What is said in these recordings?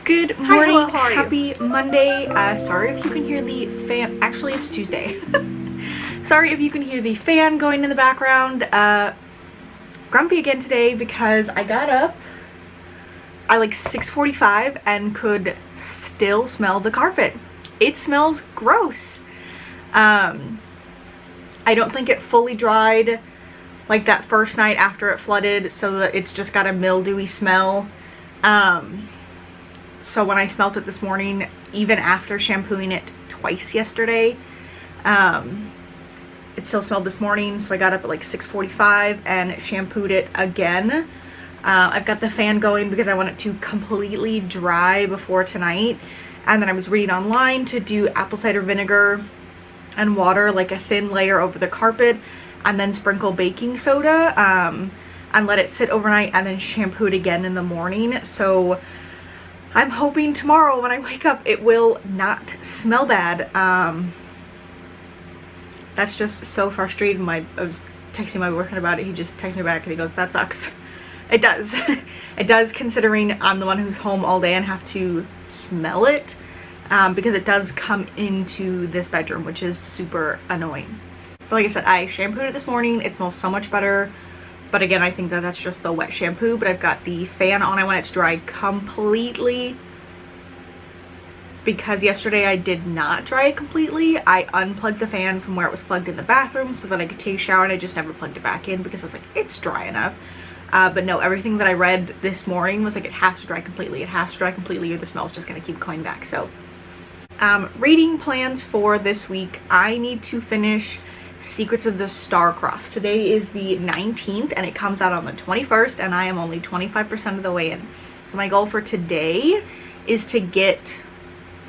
Good morning. Hi, hello, how are you? Happy Monday. Sorry if you can hear the fan. Actually, it's Tuesday. Sorry if you can hear the fan going in the background. Grumpy again today because I got up at like 6:45 and could still smell the carpet. It smells gross. I don't think it fully dried like that first night after it flooded, so that it's just got a mildewy smell. So when I smelt it this morning, even after shampooing it twice yesterday, it still smelled this morning. So I got up at like 6:45 and shampooed it again. I've got the fan going because I want it to completely dry before tonight. And then I was reading online to do apple cider vinegar and water, like a thin layer over the carpet, and then sprinkle baking soda and let it sit overnight and then shampoo it again in the morning. So I'm hoping tomorrow when I wake up it will not smell bad. That's just so frustrating. I was texting my boyfriend about it. He just texted me back and he goes, "That sucks." It does. It does, considering I'm the one who's home all day and have to smell it, because it does come into this bedroom, which is super annoying. But like I said, I shampooed it this morning. It smells so much better. But again, I think that that's just the wet shampoo. But I've got the fan on. I want it to dry completely, because yesterday I did not dry it completely. I unplugged the fan from where it was plugged in the bathroom so that I could take a shower, and I just never plugged it back in because I was like, it's dry enough. But no, everything that I read this morning was like, it has to dry completely. It has to dry completely or the smell's just going to keep coming back. So reading plans for this week. I need to finish Secrets of the Starcrossed. Today is the 19th and it comes out on the 21st, and I am only 25% of the way in. So my goal for today is to get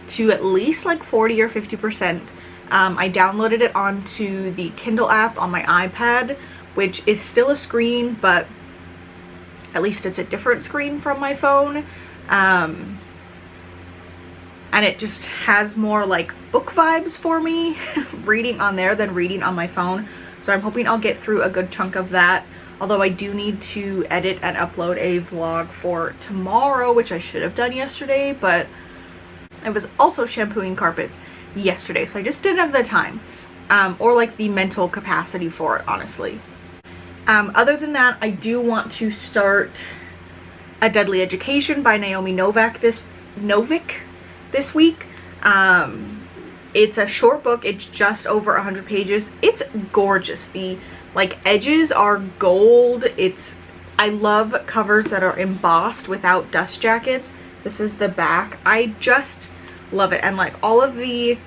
to at least like 40 or 50%. I downloaded it onto the Kindle app on my iPad, which is still a screen, but at least it's a different screen from my phone. And it just has more like book vibes for me reading on there than reading on my phone. So I'm hoping I'll get through a good chunk of that. Although I do need to edit and upload a vlog for tomorrow, which I should have done yesterday, but I was also shampooing carpets yesterday, so I just didn't have the time, or like the mental capacity for it, honestly. Other than that, I do want to start A Deadly Education by Naomi Novik this week. It's a short book. It's just over 100 pages. It's gorgeous. The like edges are gold. I love covers that are embossed without dust jackets. This is the back. I just love it. And like all of the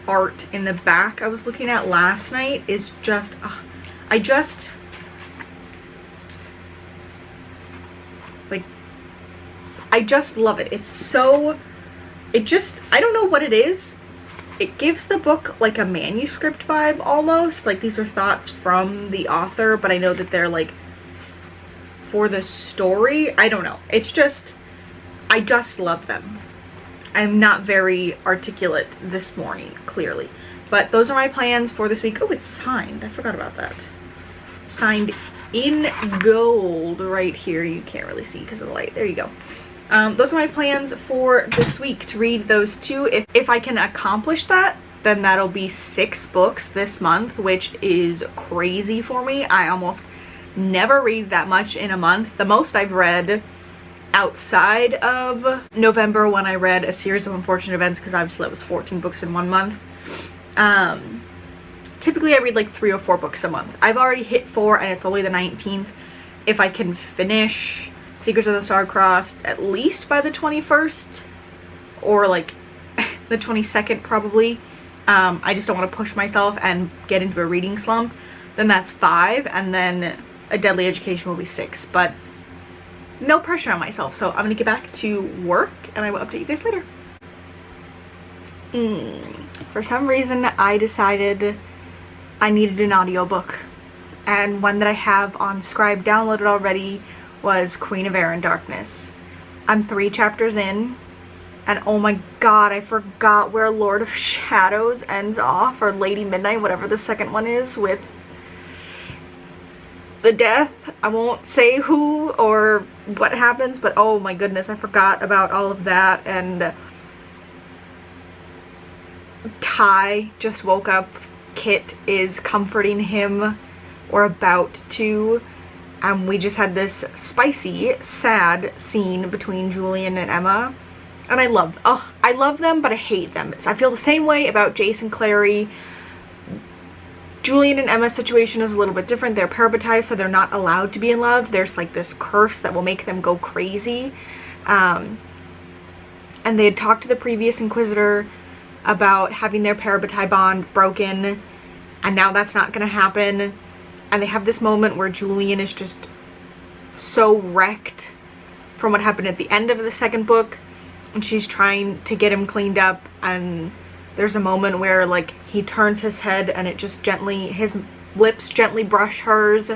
art in the back I was looking at last night is just I just love it. It's so, I don't know what it is. It gives the book like a manuscript vibe almost. Like these are thoughts from the author, but I know that they're like for the story. I don't know. It's just, I just love them. I'm not very articulate this morning, clearly. But those are my plans for this week. Oh, it's signed. I forgot about that. It's signed in gold right here. You can't really see because of the light. There you go. Those are my plans for this week, to read those two. If I can accomplish that, then that'll be 6 books this month, which is crazy for me. I almost never read that much in a month. The most I've read outside of November, when I read A Series of Unfortunate Events, because obviously that was 14 books in 1 month. Typically I read like 3 or 4 books a month. I've already hit 4 and it's only the 19th. If I can finish Secrets of the Starcrossed at least by the 21st, or like the 22nd probably, I just don't want to push myself and get into a reading slump, then that's 5, and then A Deadly Education will be 6, but no pressure on myself. So I'm gonna get back to work and I will update you guys later. For some reason I decided I needed an audiobook, and one that I have on Scribe downloaded already was Queen of Air and Darkness. I'm 3 chapters in, and oh my god, I forgot where Lord of Shadows ends off, or Lady Midnight, whatever the second one is, with the death. I won't say who or what happens, but oh my goodness, I forgot about all of that. And Ty just woke up. Kit is comforting him, or about to. We just had this spicy, sad scene between Julian and Emma. And I love them, but I hate them. I feel the same way about Jace and Clary. Julian and Emma's situation is a little bit different. They're parabatized, so they're not allowed to be in love. There's like this curse that will make them go crazy. And they had talked to the previous Inquisitor about having their parabatai bond broken, and now that's not going to happen. And they have this moment where Julian is just so wrecked from what happened at the end of the second book, and she's trying to get him cleaned up, and there's a moment where like he turns his head and it just gently, his lips gently brush hers,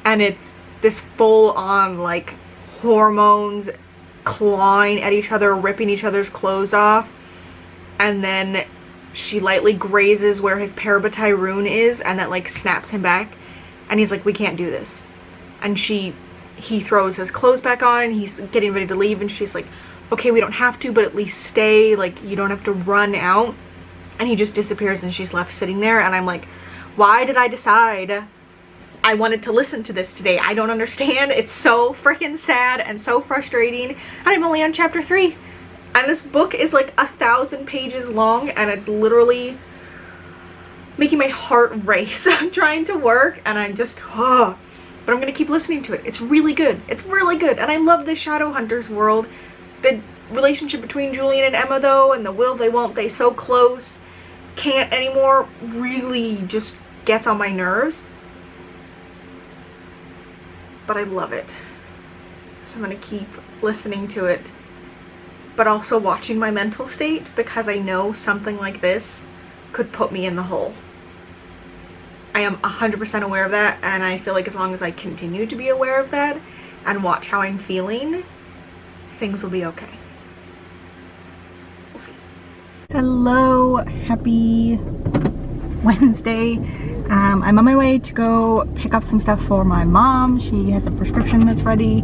and it's this full on like hormones clawing at each other, ripping each other's clothes off. And then she lightly grazes where his parabatai rune is, and that like snaps him back, and he's like, we can't do this. And he throws his clothes back on, and he's getting ready to leave, and she's like, okay, we don't have to, but at least stay, like you don't have to run out. And he just disappears, and she's left sitting there, and I'm like, why did I decide I wanted to listen to this today? I don't understand. It's so freaking sad and so frustrating, and I'm only on chapter 3. And this book is like 1,000 pages long, and it's literally making my heart race. I'm trying to work, and I'm just, but I'm gonna keep listening to it. It's really good. It's really good. And I love the Shadowhunters world. The relationship between Julian and Emma, though, and the will they won't they so close, can't anymore, really just gets on my nerves. But I love it. So I'm gonna keep listening to it, but also watching my mental state, because I know something like this could put me in the hole. I am 100% aware of that, and I feel like as long as I continue to be aware of that and watch how I'm feeling, things will be okay. We'll see. Hello, happy Wednesday. I'm on my way to go pick up some stuff for my mom. She has a prescription that's ready.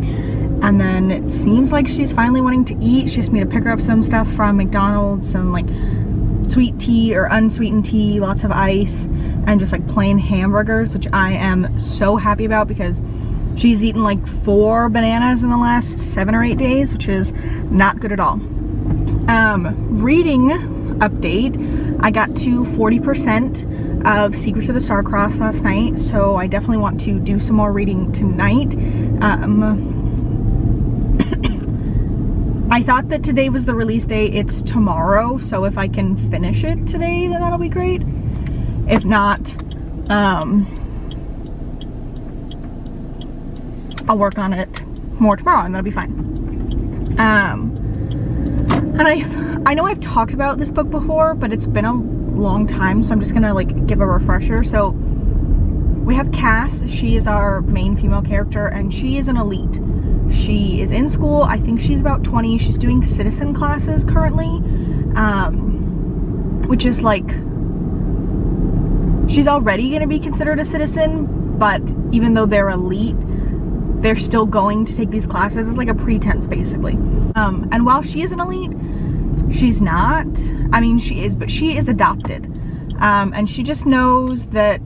And then it seems like she's finally wanting to eat. She asked me to pick her up some stuff from McDonald's, some like sweet tea or unsweetened tea, lots of ice, and just like plain hamburgers, which I am so happy about because she's eaten like 4 bananas in the last 7 or 8 days, which is not good at all. Reading update, I got to 40% of Secrets of the Starcrossed last night, so I definitely want to do some more reading tonight. I thought that today was the release day. It's tomorrow, so if I can finish it today, then that'll be great. If not, I'll work on it more tomorrow, and that'll be fine. And I know I've talked about this book before, but it's been a long time, so I'm just gonna like give a refresher. So we have Cass. She is our main female character, and she is an elite. She is in school. I think she's about 20. She's doing citizen classes currently, which is like, she's already going to be considered a citizen, but even though they're elite, they're still going to take these classes. It's like a pretense, basically. And while she is an elite, she's not. I mean, she is, but she is adopted. And she just knows that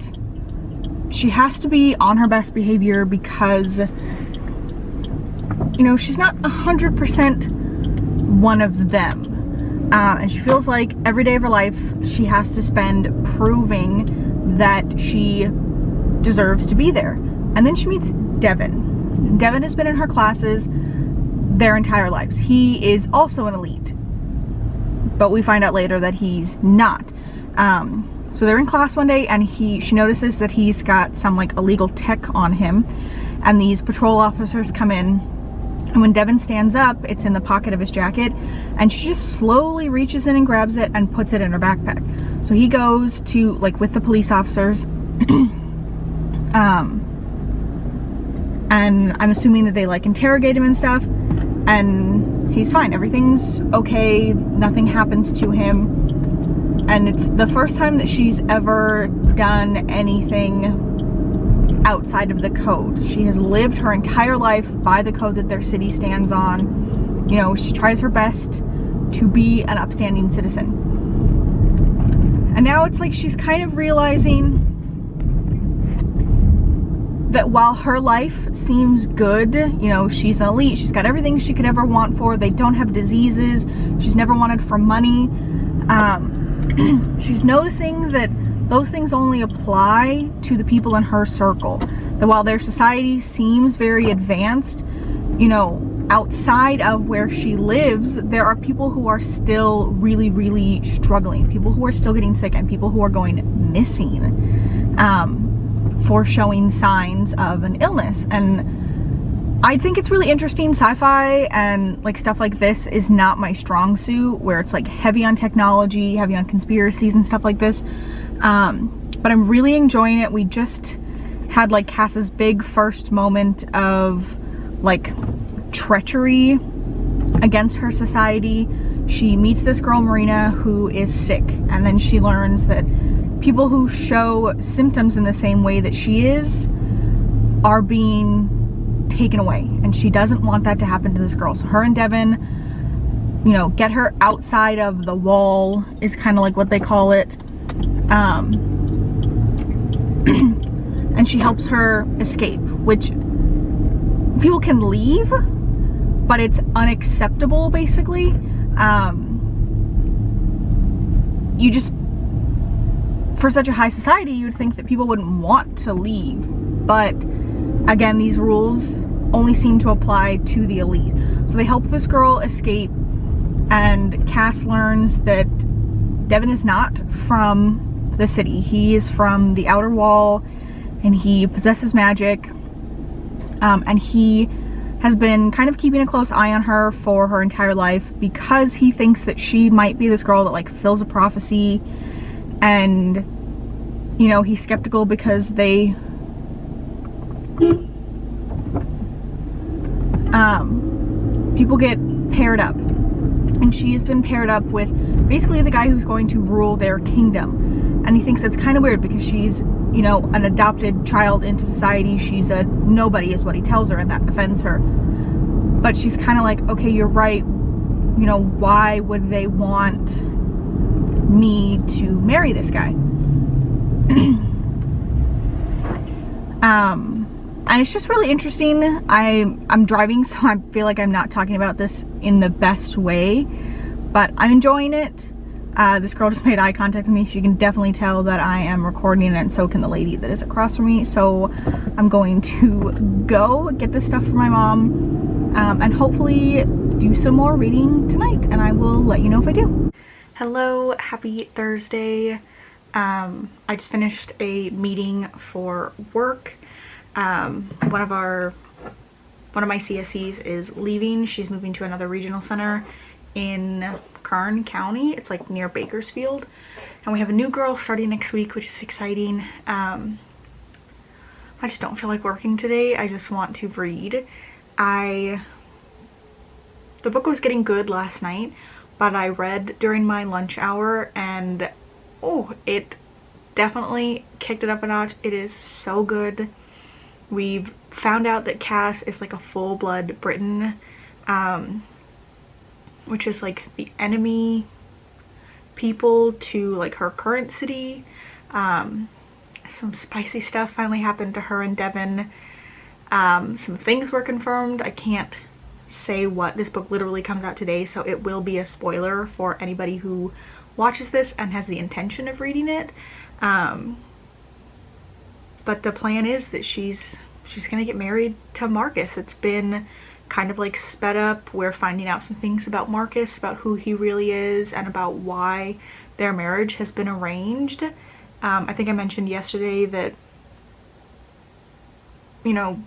she has to be on her best behavior because, you know, she's not 100% one of them. And she feels like every day of her life she has to spend proving that she deserves to be there. And then she meets Devin. Devin has been in her classes their entire lives. He is also an elite, but we find out later that he's not. So they're in class one day, and she notices that he's got some like illegal tech on him, and these patrol officers come in. And when Devin stands up, it's in the pocket of his jacket, and she just slowly reaches in and grabs it and puts it in her backpack. So he goes to, like, with the police officers, and I'm assuming that they, like, interrogate him and stuff, and he's fine. Everything's okay. Nothing happens to him. And it's the first time that she's ever done anything outside of the code. She has lived her entire life by the code that their city stands on. You know, she tries her best to be an upstanding citizen. And now it's like she's kind of realizing that while her life seems good, you know, she's an elite, she's got everything she could ever want for, they don't have diseases, she's never wanted for money, she's noticing that those things only apply to the people in her circle. That while their society seems very advanced, you know, outside of where she lives, there are people who are still really, really struggling, people who are still getting sick, and people who are going missing for showing signs of an illness. And I think it's really interesting. Sci-fi and like stuff like this is not my strong suit, where it's like heavy on technology, heavy on conspiracies and stuff like this. But I'm really enjoying it. We just had like Cass's big first moment of like treachery against her society. She meets this girl Marina who is sick, and then she learns that people who show symptoms in the same way that she is are being taken away, and she doesn't want that to happen to this girl. So her and Devin, you know, get her outside of the wall is kind of like what they call it, and she helps her escape, which people can leave, but it's unacceptable basically. You just, for such a high society, you'd think that people wouldn't want to leave, but again, these rules only seem to apply to the elite. So they help this girl escape, and Cass learns that Devin is not from the city. He is from the outer wall, and he possesses magic, and he has been kind of keeping a close eye on her for her entire life because he thinks that she might be this girl that like fulfills a prophecy. And you know, he's skeptical because they people get paired up, and she's been paired up with basically the guy who's going to rule their kingdom. And he thinks it's kind of weird because she's, you know, an adopted child into society. She's a nobody is what he tells her, and that offends her. But she's kind of like, okay, you're right, you know, why would they want me to marry this guy? And it's just really interesting. I'm driving, so I feel like I'm not talking about this in the best way, but I'm enjoying it. This girl just made eye contact with me. She can definitely tell that I am recording, and so can the lady that is across from me. So I'm going to go get this stuff for my mom, and hopefully do some more reading tonight, and I will let you know if I do. Hello, happy Thursday. I just finished a meeting for work. One of my CSEs is leaving. She's moving to another regional center in Kern County. It's like near Bakersfield. And we have a new girl starting next week, which is exciting. I just don't feel like working today. I just want to read. The book was getting good last night, but I read during my lunch hour, and oh, it definitely kicked it up a notch. It is so good. We've found out that Cass is like a full-blood Briton, which is like the enemy people to like her current city. Some spicy stuff finally happened to her and Devin. Some things were confirmed. I can't say what. This book literally comes out today, so it will be a spoiler for anybody who watches this and has the intention of reading it. But the plan is that she's gonna get married to Marcus. It's been kind of like sped up. We're finding out some things about Marcus, about who he really is, and about why their marriage has been arranged. I think I mentioned yesterday that, you know,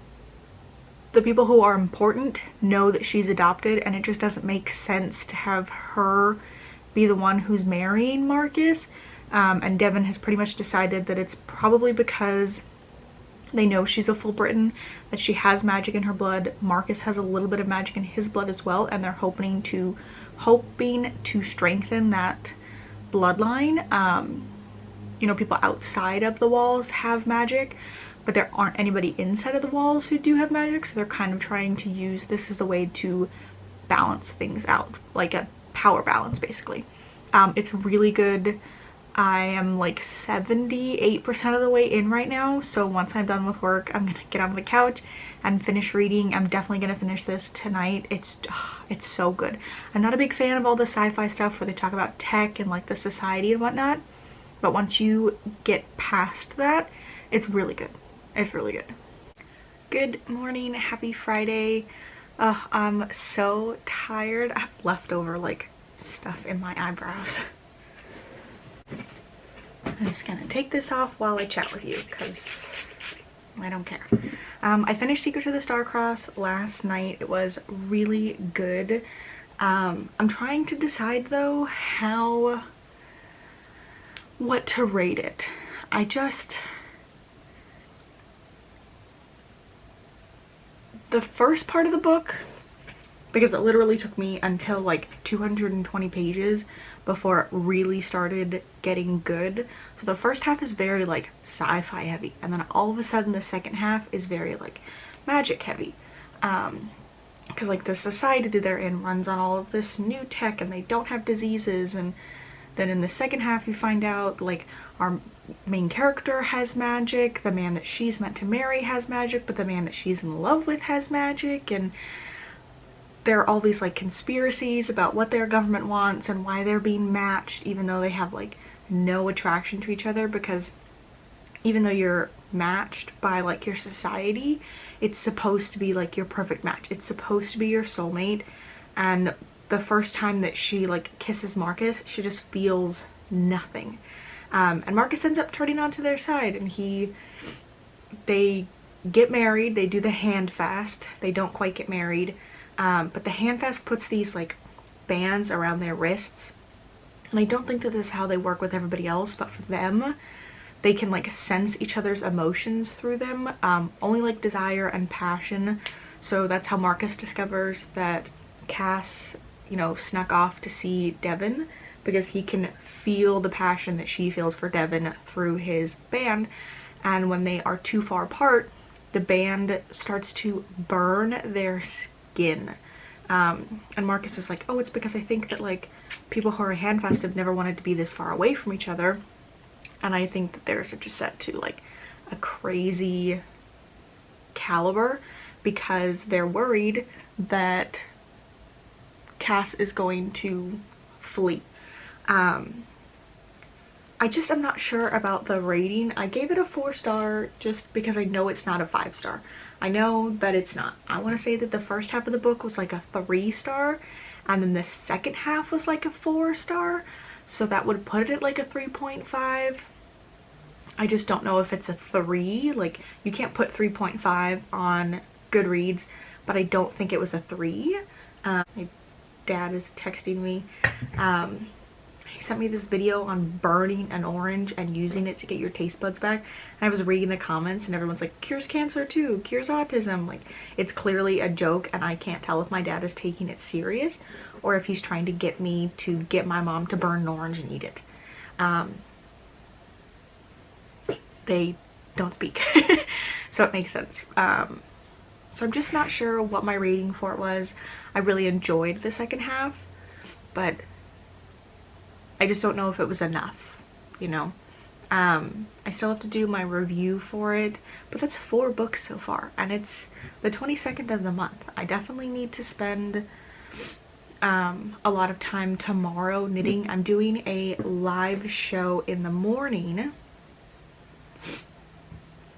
the people who are important know that she's adopted, and it just doesn't make sense to have her be the one who's marrying Marcus. And Devin has pretty much decided that it's probably because they know she's a full Briton, that she has magic in her blood. Marcus has a little bit of magic in his blood as well, and they're hoping to strengthen that bloodline. You know, people outside of the walls have magic, but there aren't anybody inside of the walls who do have magic, so they're kind of trying to use this as a way to balance things out, like a power balance basically. It's really good. I am like 78% of the way in right now, so once I'm done with work, I'm gonna get on the couch and finish reading. I'm definitely gonna finish this tonight. It's so good. I'm not a big fan of all the sci-fi stuff where they talk about tech and like the society and whatnot, but once you get past that, it's really good. It's really good. Good morning, happy Friday. I'm so tired. I have leftover like stuff in my eyebrows. I'm just gonna take this off while I chat with you because I don't care. I finished Secrets of the Starcrossed last night. It was really good. I'm trying to decide though what to rate it. The first part of the book, because it literally took me until like 220 pages before it really started getting good. So the first half is very like sci-fi heavy, and then all of a sudden the second half is very like magic heavy. Because like the society that they're in runs on all of this new tech and they don't have diseases, and then in the second half you find out like our main character has magic, the man that she's meant to marry has magic, but the man that she's in love with has magic, and there are all these like conspiracies about what their government wants and why they're being matched even though they have like no attraction to each other, because even though you're matched by like your society, it's supposed to be like your perfect match. It's supposed to be your soulmate, and the first time that she like kisses Marcus, she just feels nothing. And Marcus ends up turning onto their side, and they get married. They do the hand fast. They don't quite get married. But the handfast puts these like bands around their wrists, and I don't think that this is how they work with everybody else, but for them, they can like sense each other's emotions through them, only like desire and passion. So that's how Marcus discovers that Cass, you know, snuck off to see Devin, because he can feel the passion that she feels for Devin through his band, and when they are too far apart, the band starts to burn their skin. And Marcus is like, oh, it's because I think that like people who are handfast have never wanted to be this far away from each other, and I think that theirs are just set to like a crazy caliber because they're worried that Cass is going to flee. I'm not sure about the rating. I gave it a 4-star just because I know it's not a 5-star. I know that it's not. I want to say that the first half of the book was like a 3-star, and then the second half was like a 4-star, so that would put it at like a 3.5. I just don't know if it's a 3. Like, you can't put 3.5 on Goodreads, but I don't think it was a 3. My dad is texting me. He sent me this video on burning an orange and using it to get your taste buds back, and I was reading the comments and everyone's like, cures cancer too, cures autism. Like, it's clearly a joke, and I can't tell if my dad is taking it serious or if he's trying to get me to get my mom to burn an orange and eat it. They don't speak. So it makes sense. So I'm just not sure what my rating for it was. I really enjoyed the second half, but I just don't know if it was enough, you know. I still have to do my review for it, but that's 4 books so far, and it's the 22nd of the month. I definitely need to spend a lot of time tomorrow knitting. I'm doing a live show in the morning.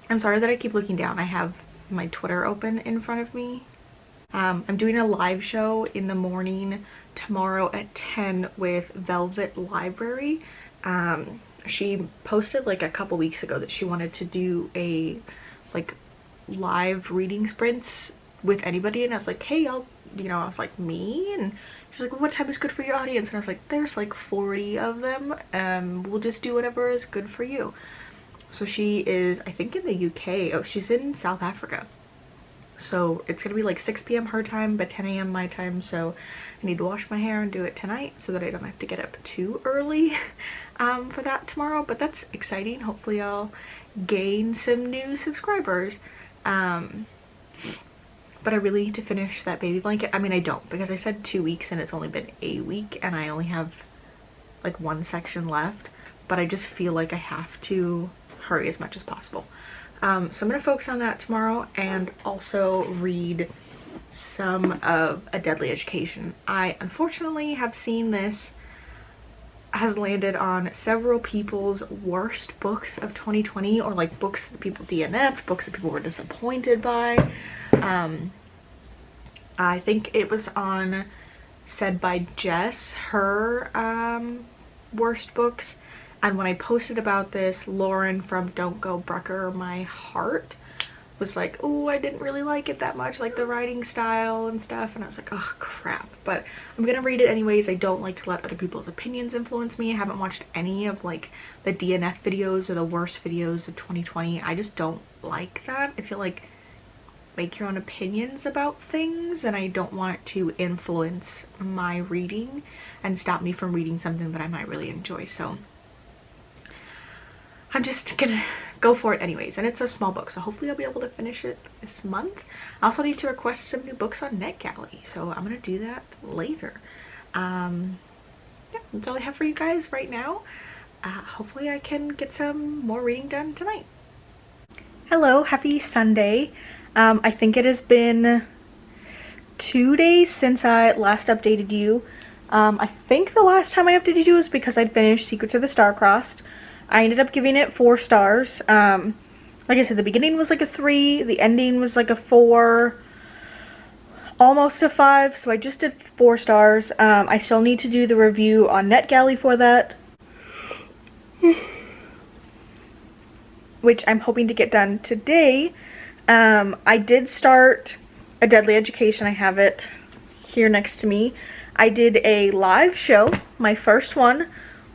I'm sorry that I keep looking down. I have my Twitter open in front of me. I'm doing a live show in the morning tomorrow at 10 with Velvet Library. She posted like a couple weeks ago that she wanted to do a like live reading sprints with anybody, and I was like, hey, I was like, me? And she's like, well, what time is good for your audience? And I was like, there's like 40 of them. We'll just do whatever is good for you. So she is, I think, in the UK. Oh, she's in South Africa. So it's gonna be like 6 p.m. her time, but 10 a.m. my time. So I need to wash my hair and do it tonight so that I don't have to get up too early for that tomorrow. But that's exciting. Hopefully I'll gain some new subscribers. But I really need to finish that baby blanket. I mean, I don't, because I said 2 weeks and it's only been a week and I only have like one section left, but I just feel like I have to hurry as much as possible. So I'm gonna focus on that tomorrow and also read some of A Deadly Education. I unfortunately have seen this has landed on several people's worst books of 2020, or like books that people DNF'd, books that people were disappointed by. I think it was on Said by Jess, her worst books, and when I posted about this, Lauren from Don't Go Brucker My Heart was like, oh, I didn't really like it that much, like the writing style and stuff, and I was like, oh crap, but I'm gonna read it anyways. I don't like to let other people's opinions influence me. I haven't watched any of like the DNF videos or the worst videos of 2020. I just don't like that. I feel like make your own opinions about things, and I don't want it to influence my reading and stop me from reading something that I might really enjoy. So I'm just gonna go for it anyways, and it's a small book, so hopefully I'll be able to finish it this month. I also need to request some new books on NetGalley, so I'm gonna do that later. Yeah, that's all I have for you guys right now. Hopefully I can get some more reading done tonight. Hello, happy Sunday. I think it has been 2 days since I last updated you. I think the last time I updated you was because I'd finished Secrets of the Starcrossed. I ended up giving it 4 stars. Like I said, the beginning was like a 3, the ending was like a 4, almost a 5, so I just did 4 stars. I still need to do the review on NetGalley for that, which I'm hoping to get done today. I did start A Deadly Education. I have it here next to me. I did a live show, my first one,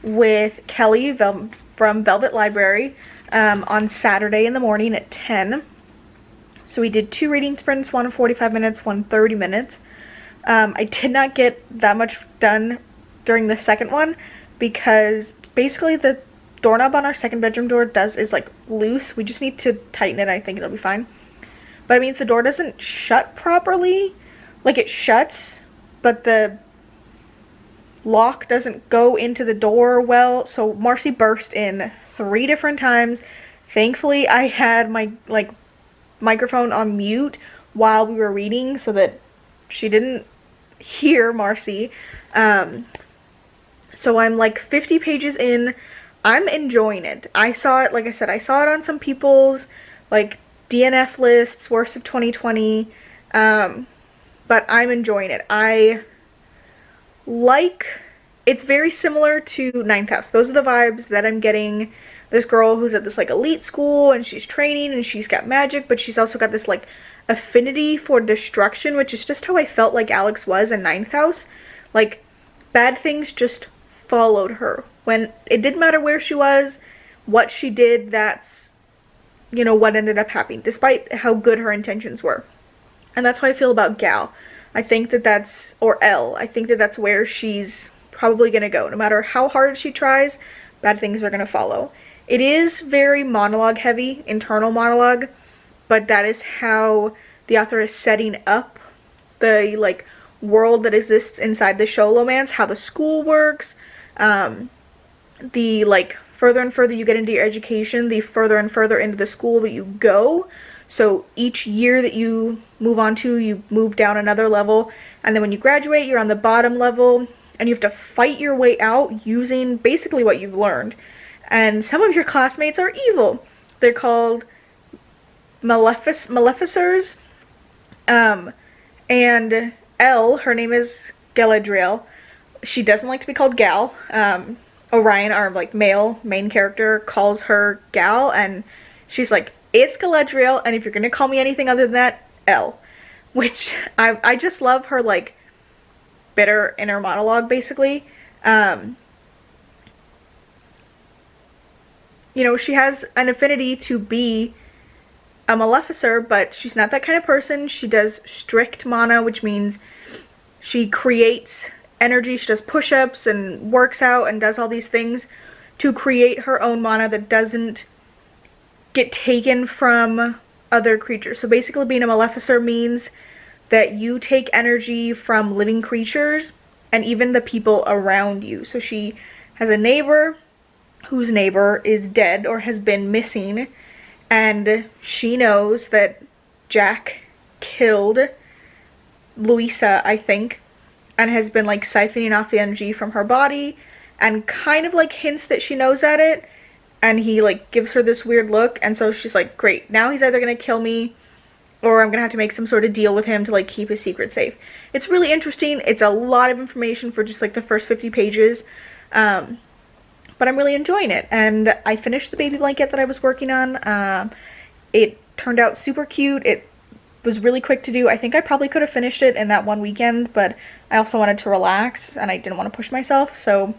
with Kelly from Velvet Library on Saturday in the morning at 10. So we did 2 reading sprints, one 45 minutes, one 30 minutes. I did not get that much done during the second one because basically the doorknob on our second bedroom door is like loose. We just need to tighten it. I think it'll be fine. But it means the door doesn't shut properly. Like it shuts, but the lock doesn't go into the door well. So Marcy burst in 3 different times. Thankfully, I had my microphone on mute while we were reading so that she didn't hear Marcy. So I'm like 50 pages in. I'm enjoying it. I saw it, like I said, I saw it on some people's like DNF lists, worst of 2020, but I'm enjoying it. It's very similar to Ninth House. Those are the vibes that I'm getting. This girl who's at this like elite school and she's training and she's got magic, but she's also got this like affinity for destruction, which is just how I felt like Alex was in Ninth House. Like bad things just followed her. When it didn't matter where she was, what she did, that's, you know, what ended up happening, despite how good her intentions were. And that's how I feel about Gal. I think that that's, or Elle, I think that that's where she's probably going to go. No matter how hard she tries, bad things are going to follow. It is very monologue heavy, internal monologue, but that is how the author is setting up the, like, world that exists inside the Sholomance, how the school works, the, like, further and further you get into your education, the further and further into the school that you go. So each year that you move on to, you move down another level, and then when you graduate, you're on the bottom level, and you have to fight your way out using basically what you've learned. And some of your classmates are evil. They're called maleficers. And Elle, her name is Galadriel. She doesn't like to be called Gal. Orion, our like male main character, calls her Gal, and she's like, it's Galadriel, and if you're gonna call me anything other than that, Elle. Which I just love her like bitter inner monologue, basically. You know, she has an affinity to be a maleficer, but she's not that kind of person. She does strict mana, which means she creates energy. She does push-ups and works out and does all these things to create her own mana that doesn't get taken from other creatures. So basically being a maleficer means that you take energy from living creatures and even the people around you. So she has a neighbor whose neighbor is dead or has been missing, and she knows that Jack killed Louisa, I think, and has been like siphoning off the energy from her body and kind of like hints that she knows at it, and he like gives her this weird look, and so she's like, great, now he's either gonna kill me or I'm gonna have to make some sort of deal with him to like keep his secret safe. It's really interesting. It's a lot of information for just like the first 50 pages, but I'm really enjoying it. And I finished the baby blanket that I was working on. It turned out super cute. It was really quick to do. I think I probably could have finished it in that one weekend, but I also wanted to relax and I didn't want to push myself, so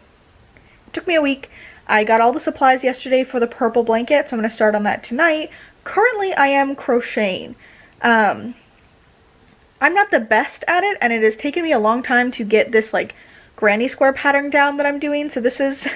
it took me a week. I got all the supplies yesterday for the purple blanket, so I'm going to start on that tonight. Currently, I am crocheting. I'm not the best at it, and it has taken me a long time to get this like granny square pattern down that I'm doing. So this is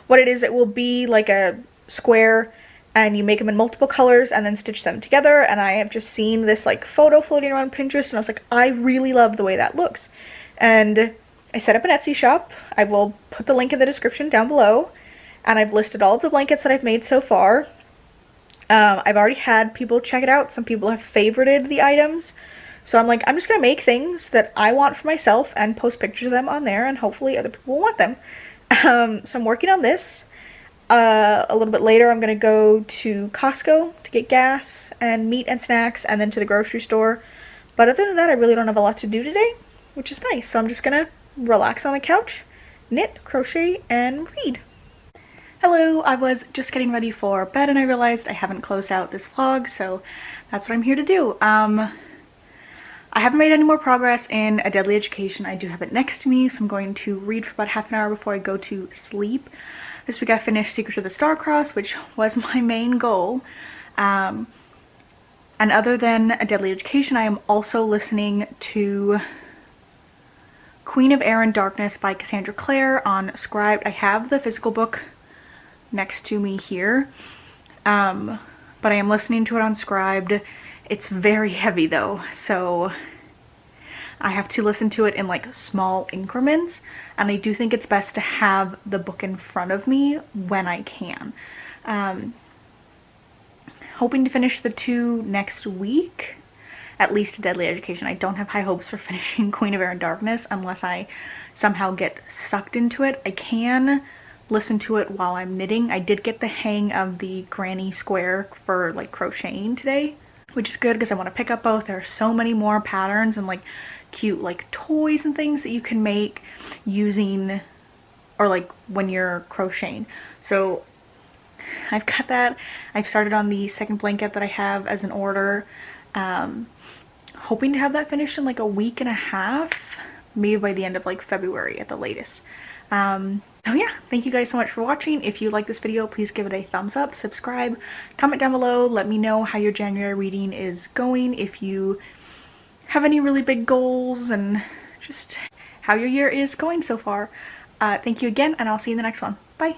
what it is. It will be like a square, and you make them in multiple colors and then stitch them together. And I have just seen this like photo floating around Pinterest, and I was like, I really love the way that looks. And I set up an Etsy shop. I will put the link in the description down below, and I've listed all of the blankets that I've made so far. I've already had people check it out. Some people have favorited the items. So I'm like, I'm just going to make things that I want for myself and post pictures of them on there, and hopefully other people will want them. So I'm working on this. A little bit later, I'm going to go to Costco to get gas and meat and snacks, and then to the grocery store. But other than that, I really don't have a lot to do today, which is nice. So I'm just going to relax on the couch, knit, crochet, and read. Hello, I was just getting ready for bed and I realized I haven't closed out this vlog, so that's what I'm here to do. I haven't made any more progress in A Deadly Education. I do have it next to me, so I'm going to read for about half an hour before I go to sleep. This week I finished Secrets of the Starcrossed, which was my main goal. And other than A Deadly Education, I am also listening to Queen of Air and Darkness by Cassandra Clare on Scribd. I have the physical book next to me here, but I am listening to it on Scribd. It's very heavy though, so I have to listen to it in like small increments, and I do think it's best to have the book in front of me when I can. Hoping to finish the two next week, at least A Deadly Education. I don't have high hopes for finishing Queen of Air and Darkness unless I somehow get sucked into it. I can listen to it while I'm knitting. I did get the hang of the granny square for like crocheting today, which is good because I want to pick up both. There are so many more patterns and like cute like toys and things that you can make using, or like when you're crocheting. So I've got that. I've started on the second blanket that I have as an order. Hoping to have that finished in like a week and a half, maybe by the end of like February at the latest. So yeah, thank you guys so much for watching. If you like this video, please give it a thumbs up, subscribe, comment down below, let me know how your January reading is going, if you have any really big goals, and just how your year is going so far. Thank you again, and I'll see you in the next one. Bye!